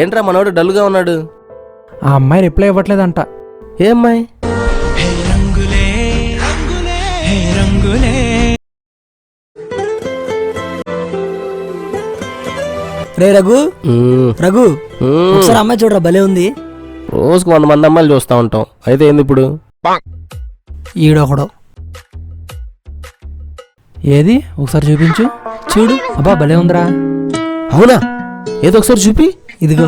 ఏంట్రా మనోడు డల్గా ఉన్నాడు? ఆ అమ్మాయి రిప్లై ఇవ్వట్లేదంట. ఏ అమ్మాయి? రే రఘు, రఘు ఒకసారి అమ్మాయి చూడరా, భలే ఉంది. రోజుకు 100 మంది అమ్మాయిలు చూస్తా ఉంటాం, అయితే ఏంది ఇప్పుడు? ఈడొకడు. ఏది ఒకసారి చూపించు. చూడు, అబ్బా భలే ఉందిరా. అవునా? ఏదో ఒకసారి చూపి. ఇదిగో.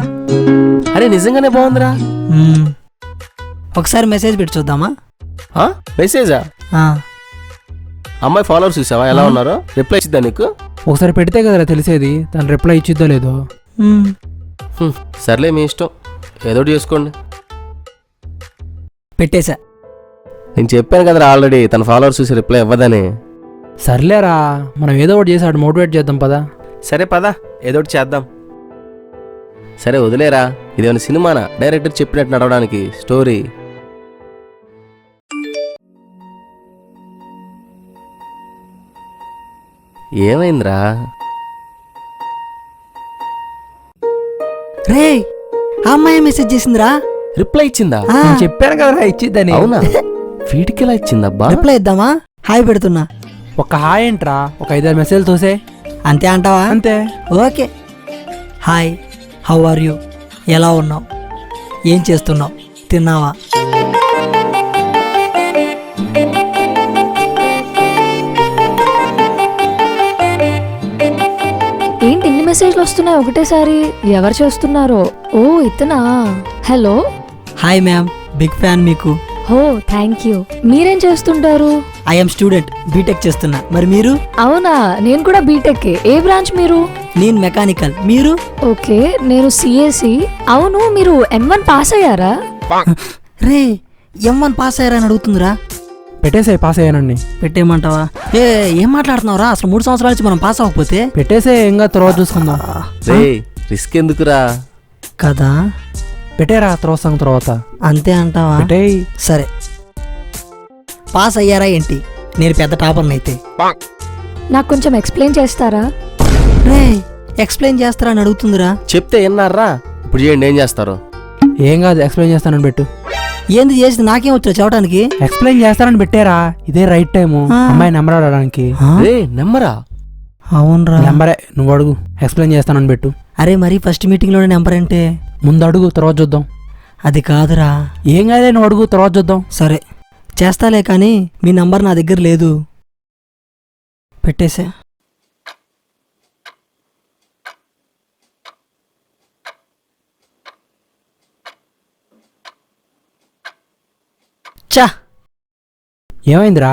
అరే నిజంగానే బాగుందిరా. ఒకసారి మెసేజ్ పెట్టి చూద్దామా? మెసేజా? అమ్మాయి ఫాలోవర్స్ చూసావా ఎలా ఉన్నారో? రిప్లై ఇచ్చిద్దా నీకు? ఒకసారి పెడితే కదరా తెలిసేది తను రిప్లై ఇచ్చిద్దో లేదో. సర్లే మీ ఇష్టం, ఏదో చేసుకోండి. పెట్టేశా. నేను చెప్పాను కదరా ఆల్రెడీ తన ఫాలోవర్స్ చూసి రిప్లై ఇవ్వదని. సర్లేరా, మనం ఏదో ఒకటి చేసాడు మోటివేట్ చేద్దాం పదా. సరే పదా, ఏదో ఒకటి చేద్దాం. సరే వదిలేరా, ఇదేమైనా సినిమానా డైరెక్టర్ చెప్పినట్టు నడవడానికి స్టోరీ? ఏమైందిరా? రే, ఆ అమ్మాయి మెసేజ్ చేసిందిరా. రిప్లై ఇచ్చిందా? నేను చెప్పాను కదరా ఇచ్చిద్దని. అవునా? వీటికి ఎలా ఇచ్చిందబ్బా? రిప్లై ఇద్దామా? హాయ్ పెడుతున్నా. ఒక హాయ్ ఏంట్రా, ఒక 5-6 మెసేజ్ తోసే. అంతే అంటావా? అంతే. Okay. Hi, how are you? ఎలా ఉన్నావు? ఏం చేస్తున్నావు? తిన్నావా? ఏంటి ఇన్ని మెసేజ్లు వస్తున్నాయి ఒకటేసారి? ఎవరు చేస్తున్నారో? ఓ ఇతనా. Hello. Hi ma'am, big fan మీకు. హో థ్యాంక్ యూ. మీరేం చేస్తుంటారు? ఐఎమ్ స్టూడెంట్, బీటెక్ చేస్తున్నా. మరి మీరు? అవునా, నేను కూడా బీటెక్. ఏ బ్రాంచ్ మీరు? నేను మెకానికల్. మీరు? ఓకే, నేను సిఎస్సి. అవును, మీరు M1 పాస్ అయ్యారా? రే, M1 పాస్ అయ్యారా అని అడుగుతుందిరా. పెట్టేసే పాస్ అయ్యానండి. పెట్టేయమంటావా? ఏం మాట్లాడుతున్నావురా? అసలు 3 సంవత్సరాల నుంచి మనం పాస్ అవ్వకపోతే. పెట్టేసే, ఇంకా తర్వాత చూసుకుందాం. రే రిస్క్ ఎందుకురా కదా. పెట్టేరా, తర్వాత. అంతే అంటావా? పెట్టేయ్. సరే, పాస్ అయ్యారా ఏంటి? నేను పెద్ద టాపర్ని అయితే. నాకు కొంచెం ఎక్స్ప్లెయిన్ చేస్తారా? రే, ఎక్స్ప్లెయిన్ చేస్తారా అని అడుగుతుందిరా. చెప్తే ఎన్నారా? ఇప్పుడు చేయండి, ఏం చేస్తారు? ఏం కాదు, ఎక్స్ప్లెయిన్ చేస్తానని పెట్టు. ఏంది చేసింది? నాకేం వచ్చా చెప్పడానికి? ఎక్స్ప్లెయిన్ చేస్తానని పెట్టారా, ఇదే రైట్ టైము అమ్మాయి నెంబర్ అడగడానికి. రే నెంబరా? అవునరా, నెంబరే, నువ్వు అడుగు. ఎక్స్ప్లెయిన్ చేస్తానని పెట్టు. అరే మరి ఫస్ట్ మీటింగ్ లోనే నెంబర్ అంటే? ముందు అడుగు, తర్వాత చూద్దాం. అది కాదురా. ఏం కాదే, నువ్వు అడుగు, తర్వాత చూద్దాం. సరే చేస్తాలే, కానీ మీ నంబర్ నా దగ్గర లేదు. పెట్టేసా. చా, ఏమైందిరా?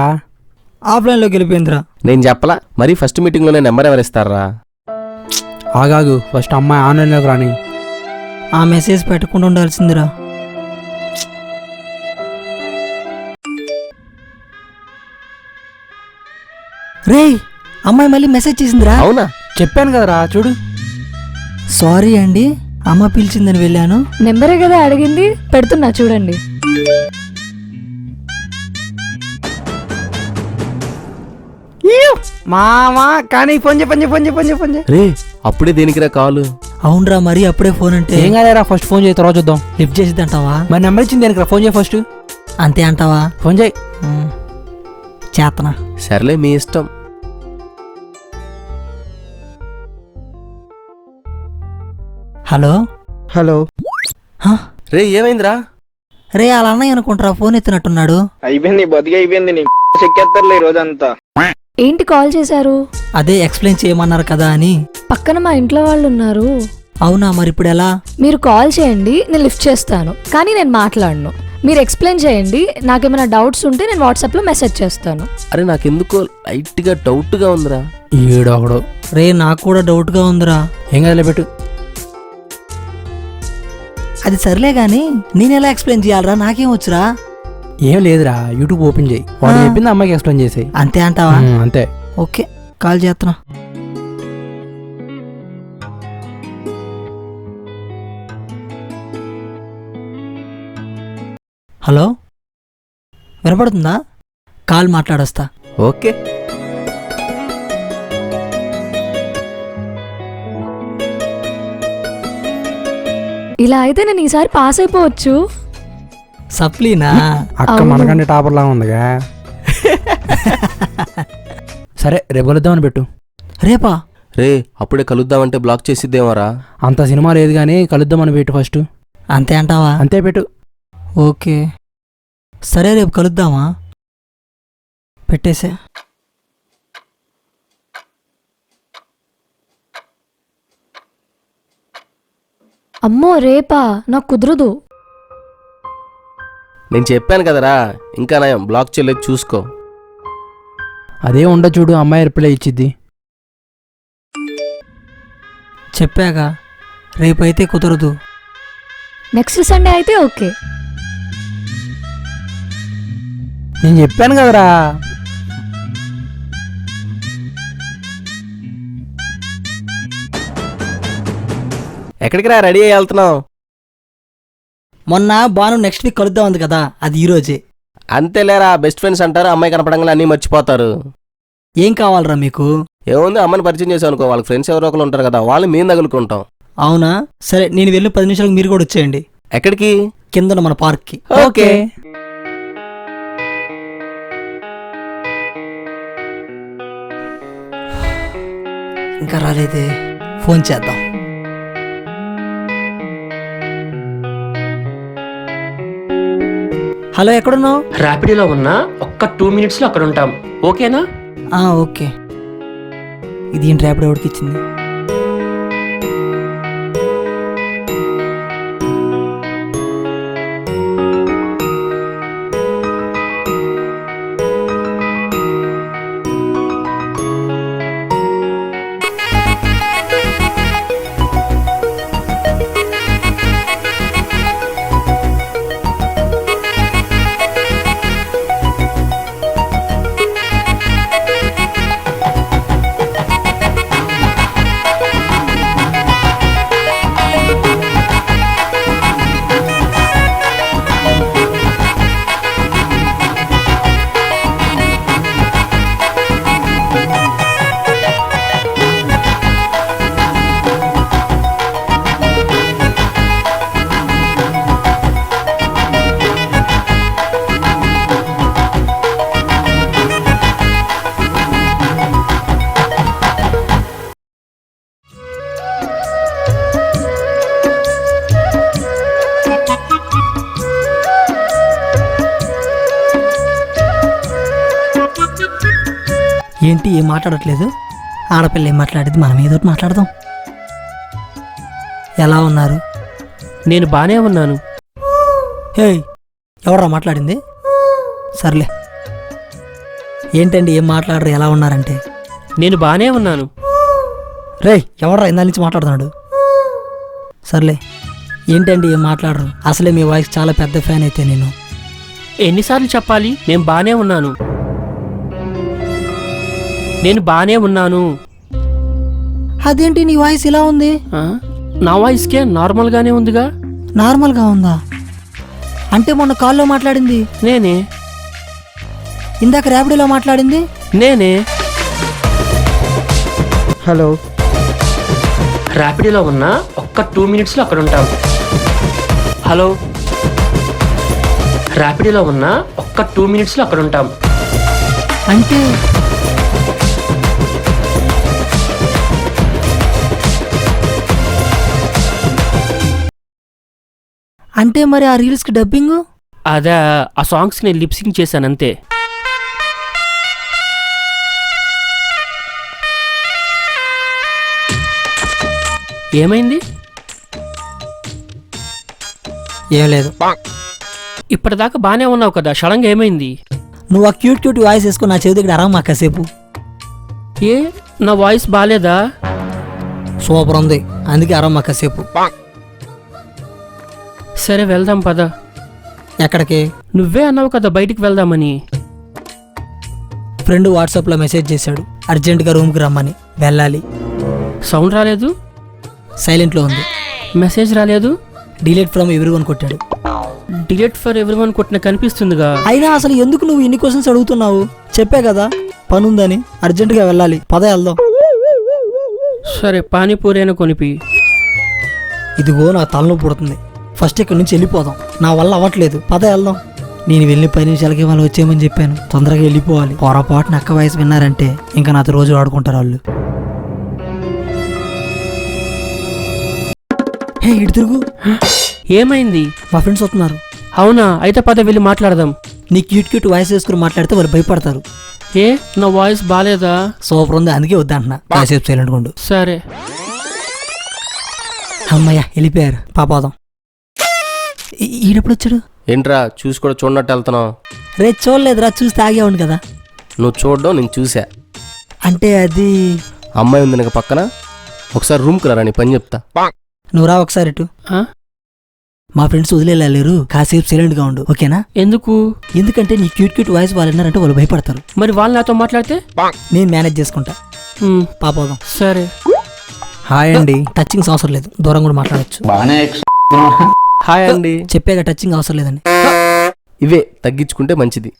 ఆఫ్లైన్లోకి వెళ్ళిపోయిందిరా. నేను చెప్పలా మరి, ఫస్ట్ మీటింగ్ లోనే నెంబర్ ఎవరిస్తారా? ఆగాగు, ఫస్ట్ అమ్మాయి ఆన్లైన్లోకి రాని. ఆ మెసేజ్ పెట్టకుండా ఉండాల్సిందిరా. రే, అమ్మాయి మళ్ళీ మెసేజ్ చేసిందిరా. అవునా? చెప్పాను కదరా, చూడు. సారీ అండి, అమ్మ పిలిచిందని వెళ్ళాను. నెంబరే కదా అడిగింది, పెడుతున్నా చూడండి. మామా కానీ ఫోన్. రే అప్పుడే దేనికిరా కాలు? అవునరా, మరి అప్పుడే ఫోన్ అంటే? ఏం కాదేరా, ఫస్ట్ ఫోన్ చేయి, తర్వాత చూద్దాం. లిఫ్ట్ చేసిద్ది అంటావా? మరి నెంబర్ ఇచ్చింది దేనికిరా, ఫోన్ చేయి ఫస్ట్. అంతే అంటావా? ఫోన్ చేయి. చేతనా? సర్లే మీ ఇష్టం. హలో. రే ఏమైందిరా? రే, అలా అన్నయ్య అనుకుంటారా, ఫోన్ ఎత్తినట్టున్నాడు. అయిపోయింది, బతికి అయిపోయింది. నీ చెక్కేస్తారులే ఈ రోజంతా. ఏంటి కాల్ చేశారు? అదే ఎక్స్ప్లెయిన్ చేయమన్నారు కదా అని. పక్కన మా ఇంట్లో వాళ్ళు ఉన్నారు. అవునా, మరి ఇప్పుడు ఎలా? మీరు కాల్ చేయండి, నేను లిఫ్ట్ చేస్తాను, కానీ నేను మాట్లాడను. మీరు ఎక్స్ప్లెయిన్ చేయండి, నాకేమైనా డౌట్స్ ఉంటే నేను వాట్సాప్లో మెసేజ్ చేస్తాను. అరే నాకెందుకో లైట్ గా డౌట్ గా ఉందిరా. ఈడొకడు. రే, నాకు కూడా డౌట్ గా ఉందిరా. ఏం కదలే, పెట్టు. అది సర్లే గాని నేను ఎలా ఎక్స్ప్లెయిన్ చేయాలరా? నాకేం వచ్చురా? ఏం లేదురా, యూట్యూబ్ ఓపెన్ చేయి, వాడు చెప్పింది అమ్మాయికి ఎక్స్ప్లెయిన్ చేసేయి. అంతే అంటావా? అంతే. ఓకే, కాల్ చేస్తున్నా. హలో, వినపడుతుందా? కాల్ మాట్లాడొస్తా. ఓకే. ఇలా అయితే నేను ఈసారి పాస్ అయిపోవచ్చు. సప్లీనా? అక్క అవును. మనకంటే టాపర్ లా ఉందిగా. సరే రేపు కలుద్దామని పెట్టు. రేపా? రే అప్పుడే కలుద్దామంటే బ్లాక్ చేసిద్దేమోరా. అంత సినిమా లేదు కానీ కలుద్దామని పెట్టు ఫస్ట్. అంతే అంటావా? అంతే పెట్టు. ఓకే సరే రేపు కలుద్దామా? పెట్టేసే. అమ్మో రేపా? నాకు కుదరదు. నేను చెప్పాను కదరా, ఇంకా నయం బ్లాక్ చేయలేదు, చూసుకో. అదే ఉండ చూడు, అమ్మాయి రిప్లై ఇచ్చిద్ది. చెప్పాక రేపైతే కుదరదు. నెక్స్ట్ సండే అయితే ఓకే. నేను చెప్పాను కదరా. ఎక్కడికి రా, రెడీ అయ్యి వెళ్తున్నావు? మొన్న బాను నెక్స్ట్ వీక్ కలుద్దాం ఉంది కదా, అది ఈరోజే. అంతేలేరా, బెస్ట్ ఫ్రెండ్స్ అంటారు, అమ్మాయి కనపడంగా అన్నీ మర్చిపోతారు. ఏం కావాలరా మీకు? ఏముంది, అమ్మని పరిచయం చేసావు అనుకో, వాళ్ళకి ఫ్రెండ్స్ ఎవరో ఒకరు ఉంటారు కదా, వాళ్ళు మేము తగులుకుంటాం. అవునా? సరే నేను వెళ్ళి 10 నిమిషాలకు మీరు కూడా వచ్చేయండి. ఎక్కడికి? కింద మన పార్క్కి. ఓకే. ఇంకా రాలేదే, ఫోన్ చేద్దాం. హలో, ఎక్కడున్నావు? ర్యాపిడోలో ఉన్నా, ఒక్క 2 minutesలో అక్కడ ఉంటాం. ఓకేనా? ఓకే. ఇది ఏంటి ర్యాపిడో ఎవరికి ఇచ్చింది? ఏంటి ఏం మాట్లాడట్లేదు? ఆడపిల్ల ఏం మాట్లాడేది, మనం ఏదో ఒకటి మాట్లాడదాం. ఎలా ఉన్నారు? నేను బానే ఉన్నాను. హే, ఎవరా మాట్లాడింది? సర్లే. ఏంటండి ఏం మాట్లాడరు, ఎలా ఉన్నారంటే? నేను బానే ఉన్నాను. రే, ఎవరా ఇందా నుంచి మాట్లాడుతున్నాడు? సర్లే. ఏంటండి ఏం మాట్లాడరు? అసలే మీ వాయిస్ చాలా పెద్ద ఫ్యాన్ అయితే నేను. ఎన్నిసార్లు చెప్పాలి? నేను బానే ఉన్నాను. నేను బానే ఉన్నాను. అదేంటి నీ వాయిస్ ఇలా ఉంది? ఆ? నా వాయిస్కే నార్మల్గానే ఉందిగా. నార్మల్గా ఉందా? అంటే మొన్న కాల్లో మాట్లాడింది నేనే. ఇందాక ర్యాపిడోలో మాట్లాడింది నేనే. హలో. ర్యాపిడోలో ఉన్నా, ఒక్క 2 minutesలో అక్కడ ఉంటాం. హలో. ర్యాపిడోలో ఉన్నా, ఒక్క 2 minutesలో అక్కడ ఉంటాం. అంటే అంటే మరి ఆ రీల్స్కి డబ్బింగ్? అదే, ఆ సాంగ్స్ నేను లిప్సింగ్ చేశాను అంతే. ఏమైంది? ఏం లేదు. ఇప్పటిదాకా బానే ఉన్నావు కదా, సడన్గా ఏమైంది? నువ్వు ఆ క్యూట్ క్యూట్ వాయిస్ వేసుకుని నా చెవి దగ్గర అరమ్మా కాసేపు. ఏ, నా వాయిస్ బాలేదా? సూపర్ ఉంది, అందుకే అరమ్మా కాసేపు. సరే వెళ్దాం పద. ఎక్కడికి? నువ్వే అన్నావు కదా బయటికి వెళ్దామని. ఫ్రెండ్ వాట్సాప్లో మెసేజ్ చేశాడు, అర్జెంటుగా రూమ్కి రమ్మని. వెళ్ళాలి. సౌండ్ రాలేదు, సైలెంట్లో ఉంది. మెసేజ్ రాలేదు, డిలీట్ ఫ్రమ్ ఎవ్రీవన్ కొట్టాడు. డిలీట్ ఫర్ ఎవ్రీవన్ కొట్టిన కనిపిస్తుందిగా. అయినా అసలు ఎందుకు నువ్వు ఇన్ని క్వశ్చన్స్ అడుగుతున్నావు? చెప్పే కదా పనుందని, అర్జెంటుగా వెళ్ళాలి. పద వెళ్దాం. సరే పానీపూరి అయినా కొనిపి. ఇదిగో నా తలనొప్పి పుడుతుంది. ఫస్ట్ ఇక్కడి నుంచి వెళ్ళిపోదాం. నా వల్ల అవ్వట్లేదు. పద వెళ్దాం. నేను వెళ్ళి 10 నిమిషాలకి వాళ్ళు వచ్చేయమని చెప్పాను. తొందరగా వెళ్ళిపోవాలి. పొరపాటున అక్క వయసు విన్నారంటే ఇంకా నాతో రోజు ఆడుకుంటారు వాళ్ళు. హే ఇటు తిరుగు. ఏమైంది? మా ఫ్రెండ్స్ వస్తున్నారు. అవునా? అయితే పద వెళ్ళి మాట్లాడదాం. నీ క్యూట్ క్యూట్ వాయిస్ వేసుకుని మాట్లాడితే వాళ్ళు భయపడతారు. ఏ నా వాయిస్ బాలేదా? సూపర్ ఉంది, అందుకే వద్దంటున్నా. కాసేపు సైలెంట్ ఉండు. సరే. అమ్మయ్య వెళ్ళిపోయారు. పాపోదాం. ఈడెప్పుడు వచ్చాడు? ఏంట్రా చూసి కూడా చూడనట్టు వెళ్తున్నావు? రే చూడలేదురా, చూస్తే ఆగేవాడిని కదా. నువ్వు చూడడం నేను చూసా. అంటే అది అమ్మాయి ఉంది నాకు పక్కన. ఒకసారి రూమ్కి రా, నీ పని చెప్తా. నువ్వు రా ఒకసారి ఇటు. ఆ? మా ఫ్రెండ్స్ వదిలేలేరు. కాసేపు సైలెంట్ గా ఉండు, ఓకేనా? ఎందుకు? ఎందుకంటే నీ క్యూట్ క్యూట్ వాయిస్ వాళ్ళు విన్నారంటే వాళ్ళు భయపడతారు. మరి వాళ్ళు నాతో మాట్లాడితే? నేను మేనేజ్ చేసుకుంటా. పాపోదాం. సరే. హాయ్ అండి. టచింగ్స్ అవసరం లేదు, దూరం కూడా మాట్లాడచ్చు. బాగానే హాయ్ అండి. చెప్పాక టచింగ్ అవసరం లేదండి. ఇవే తగ్గించుకుంటే మంచిది.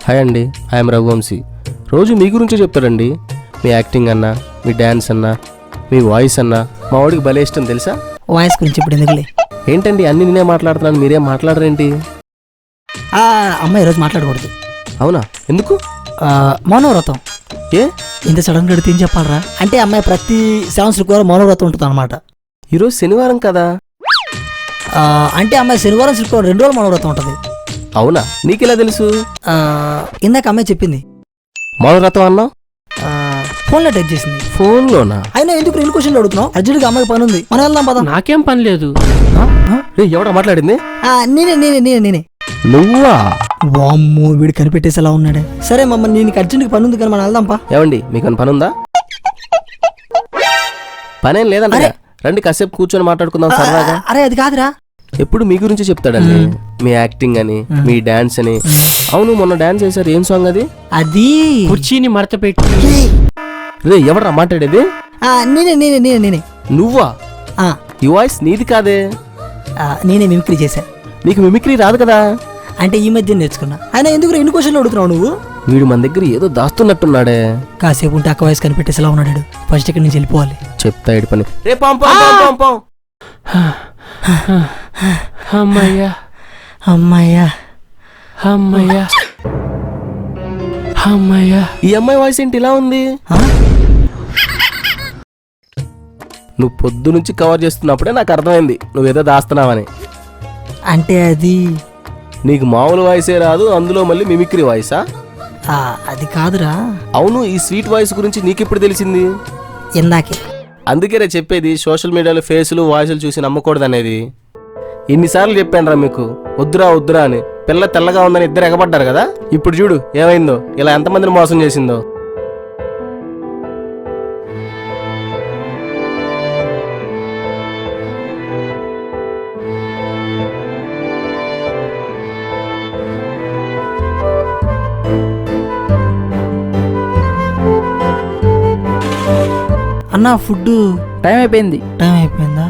హాయ్ అండి, ఐఎమ్ రఘువంశీ. రోజు మీ గురించే చెప్తాడండి. మీ యాక్టింగ్ అన్నా, మీ డ్యాన్స్ అన్నా, మీ వాయిస్ అన్నా మా వాడికి భలే ఇష్టం తెలుసా. వాయిస్ గురించి ఇప్పుడు ఎందుకులే. ఏంటండి అన్ని నేనే మాట్లాడుతున్నాను, మీరేం మాట్లాడరేంటి? అమ్మాయి ఈరోజు మాట్లాడకూడదు. అవునా? ఎందుకు? మౌనవ్రతం. ఏ ఇంత సడన్ గా అడిగితే ఏం చెప్పాలరా? అంటే అమ్మాయి ప్రతి సెవెన్స్ కూడా మౌనవ్రతం ఉంటుంది అనమాట. ఈరోజు శనివారం కదా. అంటే అమ్మాయి శనివారం శుక్రవారం 2 రోజులు మౌనవ్రతం ఉంటుంది. అవునా? నీకెలా తెలుసు? ఇందాక అమ్మాయి చెప్పింది. మౌనవ్రతం అన్నావు? ఫోన్లో టైప్ చేసింది. ఫోన్లోనా? అయినా ఎందుకు 2 క్వశ్చన్లు అడుగుతున్నావు? అర్జెంట్గా అమ్మాయి పని ఉంది, మనం వెళ్దాం పద. నాకేం పని లేదు. ఎవడా మాట్లాడింది? నేనే. నువ్వా? వామ్మో, వీడు కనిపెట్టేసేలా ఉన్నాడే. సరే మమ్మల్ని, నేను అర్జెంట్గా పని ఉంది కానీ మనం వెళ్దాంపా. ఏమండి మీకు పని ఉందా? పనేం లేదంటే రండి కాసేపు కూర్చొని మాట్లాడుకుందాం సరదాగా. అరే అది కాదురా. ఎప్పుడు మీ గురించి చెప్తాడండి. మీ యాక్టింగ్ అని, మీ డాన్స్ అని. అవును మొన్న డాన్స్ చేశారు, ఏం సాంగ్ అది? అది కుర్చీని మడత పెట్టి. రే ఎవడరా మాట్లాడేది? నేనే. నువ్వా? ఈ వాయిస్ నీది కాదే. నేనే మిమిక్రీ చేశా. నీకు మిమిక్రీ రాదు కదా. అంటే ఈ మధ్య నేర్చుకున్నా. అయినా ఎందుకు 2 క్వశ్చన్లు అడుగుతున్నావు నువ్వు? వీడు మన దగ్గర ఏదో దాస్తున్నట్టున్నాడే. కాసేపు ఉంటే అక్క వయసు కనిపెట్టేసేలా ఉన్నాడు. ఫస్ట్ ఇక్కడి నుంచి వెళ్ళిపోవాలి. చెప్తా ఇటు పని. రే అమ్మయ్యా అమ్మాయ్యా అమ్మయ్యా అమ్మయ్యా. ఈ అమ్మాయి వాయిస్ ఏంటి ఇలా ఉంది? నువ్వు పొద్దు నుంచి కవర్ చేస్తున్నప్పుడే నాకు అర్థమైంది నువ్వేదో దాస్తున్నావని. అంటే అది నీకు మామూలు వాయిసే రాదు, అందులో మళ్ళీ మిమిక్రీ వాయిసా? అది కాదురా. అవును, ఈ స్వీట్ వాయిస్ గురించి నీకెప్పుడు తెలిసింది? ఇందాకే. అందుకే రే చెప్పేది, సోషల్ మీడియాలో ఫేసులు వాయిస్లు చూసి నమ్మకూడదు అనేది. ఇన్నిసార్లు చెప్పాను రా మీకు, వద్దురా అని. పిల్ల తెల్లగా ఉందని ఇద్దరు ఎగబడ్డారు కదా. ఇప్పుడు చూడు ఏమైందో, ఇలా ఎంతమందిని మోసం చేసిందో. అన్నా ఫుడ్ టైం అయిపోయింది. టైం అయిపోయిందా?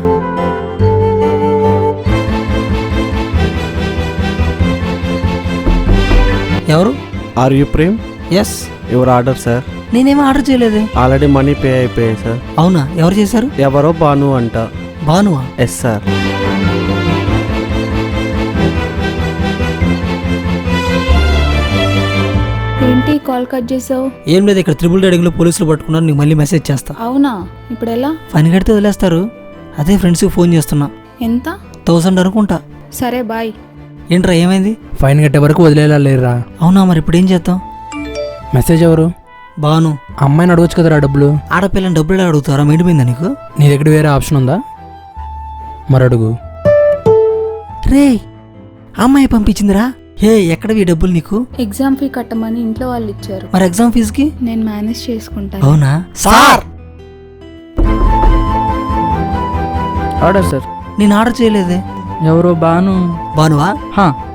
ఎవరు? Are you Prem? Yes. Your order sir. నేనేమో ఆర్డర్ చేయలేదే. ఆల్రెడీ మనీ పే అయిపోయాయి సార్. అవునా? ఎవరు చేశారు? ఎవరో భాను అంట. భానువా? Yes sir. ఏంటి కాల్ కట్ చేసావు? ఏం లేదు, ఇక్కడ త్రిబుల్ రైడింగ్ లో పోలీసులు పట్టుకున్నారు. నీకు మళ్ళీ మెసేజ్ చేస్తా. అవునా? ఇప్పుడు ఎలా? ఫైన్ కడితే వదిలేస్తారు. అదే ఫ్రెండ్స్కి ఫోన్ చేస్తున్నా. ఎంత? 1000 అనుకుంటా. సరే బాయ్. ఏంట్రా ఏమైంది? ఫైన్ కట్టే వరకు వదిలేలా లేరా? అవునా, మరి ఇప్పుడు ఏం చేద్దాం? మెసేజ్ ఎవరు? బాను. అమ్మాయిని అడగచ్చు కదరా డబ్బులు. ఆడపిల్లని డబ్బులు ఎలా అడుగుతారా? మైండిపోయిందా నీకు? నీ దగ్గర వేరే ఆప్షన్ ఉందా? మరి అడుగు. రే అమ్మాయి పంపించిందిరా. హే ఎక్కడవి డబ్బులు నీకు? ఎగ్జామ్ ఫీ కట్టమని ఇంట్లో వాళ్ళు ఇచ్చారు. మరి ఎగ్జామ్ ఫీజుకి నేను మేనేజ్ చేసుకుంటాను. అవునా సార్? Order sir. నేను ఆర్డర్ చేయలేదే. ఎవరో భాను. భానువా?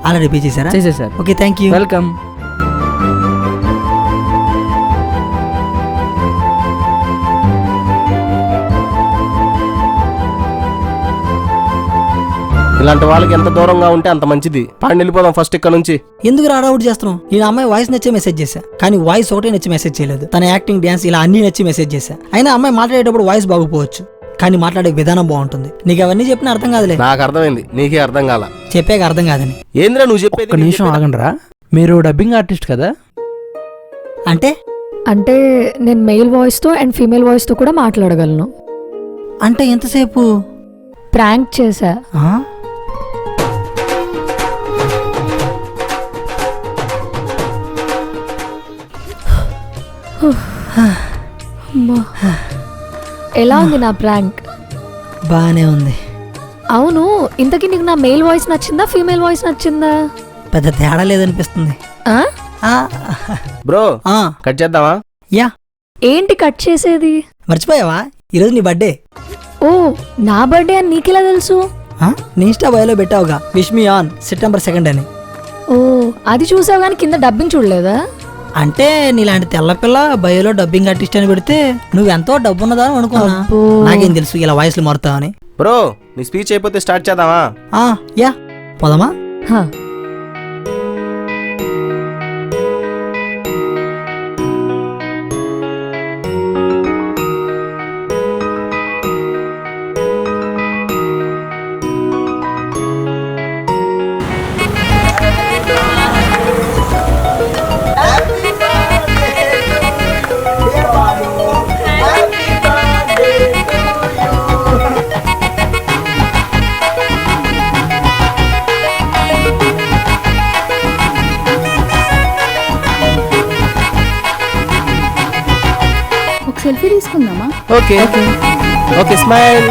ఆల్రెడీ పే చేశారా? చేసేసారు. Okay thank you. వెల్కమ్. ఇలాంటి వాళ్ళకి ఎంత దూరంగా ఉంటే అంత మంచిది. పాడి వెళ్ళిపోదాం ఫస్ట్ ఇక్కడ నుంచి. ఎందుకు రాడౌట్ చేస్తున్నావు? నేను అమ్మాయి వాయిస్ నచ్చే మెసేజ్ చేశా, కానీ వాయిస్ ఒకటే నచ్చి మెసేజ్ చేయలేదు. తన యాక్టింగ్ డ్యాన్స్ ఇలా అన్ని నచ్చి మెసేజ్ చేశా. అయినా అమ్మాయి మాట్లాడేటప్పుడు వాయిస్ బాగుపోవచ్చు. కానీ మాట్లాడే విధానం బాగుంటుంది. నీకు అవన్నీ చెప్పిన అర్థం కాదులే. నాకు అర్థమైంది, నీకే అర్థం కాల. చెప్పాక అర్థం కాదని. ఏంద్రా నువ్వు చెప్పేది? ఒక నిమిషం ఆగండిరా. మీరు డబ్బింగ్ ఆర్టిస్ట్ కదా? అంటే అంటే నేను మెయిల్ వాయిస్తో అండ్ ఫీమేల్ వాయిస్తో కూడా మాట్లాడగలను. అంటే ఎంతసేపు ప్రాంక్ చేశా. ఆ? ఎలా ఉంది నా ప్రాంక్? బానే ఉంది. అవును, ఇంతకీ నీకు నా మెయిల్ వాయిస్ నచ్చిందా ఫీమేల్ వాయిస్ నచ్చిందా? పెద్ద తేడా లేదనిపిస్తుంది. ఆ? ఆ, బ్రో ఆ, కట్ చేద్దామా? యా. ఏంటి కట్ చేసేది? మర్చిపోయావా ఈరోజు నీ బర్త్డే? ఓ, నా బర్త్డే అని నీకెలా తెలుసు? ఆ? నీ ఇన్స్టా బయోలో పెట్టావుగా విష్ మీ ఆన్ September 2 అని. ఓ, అది చూసావు కానీ కింద డబ్బింగ్ చూడలేదా? అంటే నీలాంటి తెల్లపిల్ల బయోలో డబ్బింగ్ ఆర్టిస్ట్ అని పెడితే నువ్వెంతో డబ్బు ఉన్నదా అని అనుకున్నా. అబ్బో. నాకేం తెలుసు ఇలా వాయిస్లు మారుతావని. బ్రో నీ స్పీచ్ అయిపోతే స్టార్ట్ చేద్దామా? ఆ, యా, పోదామా? హా. ఒక సెల్ఫీ తీసుకుందామా? Okay okay smile.